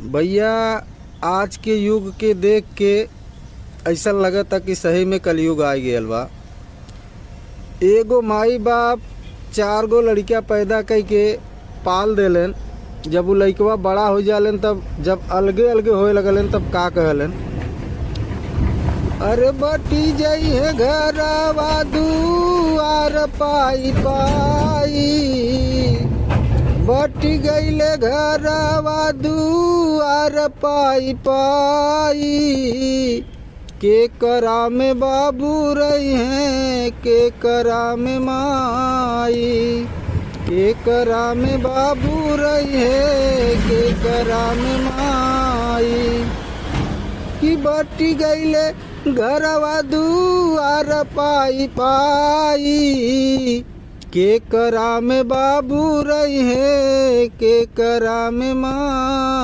भैया आज के युग के देख के ऐसा लगता कि सही में कलयुग आ गयल बा। एगो माई बाप 4 गो लड़कियां पैदा करके पाल देलन। जब वो लड़कवा बड़ा हो जालन तब जब अलगे अलगे होए लगलन तब का कहलन, अरे बटी जाई है घरवा दुआर पाई पाई, बट गईले घरवा दुआर पाई पाई। के करा में बाबू रही हैं, के करा में माई, के करा में बाबू रही है, के करा में माई। कि बटी गईले घरवा दुआर पाई पाई, के करा में बाबू रही है, के करा में माँ।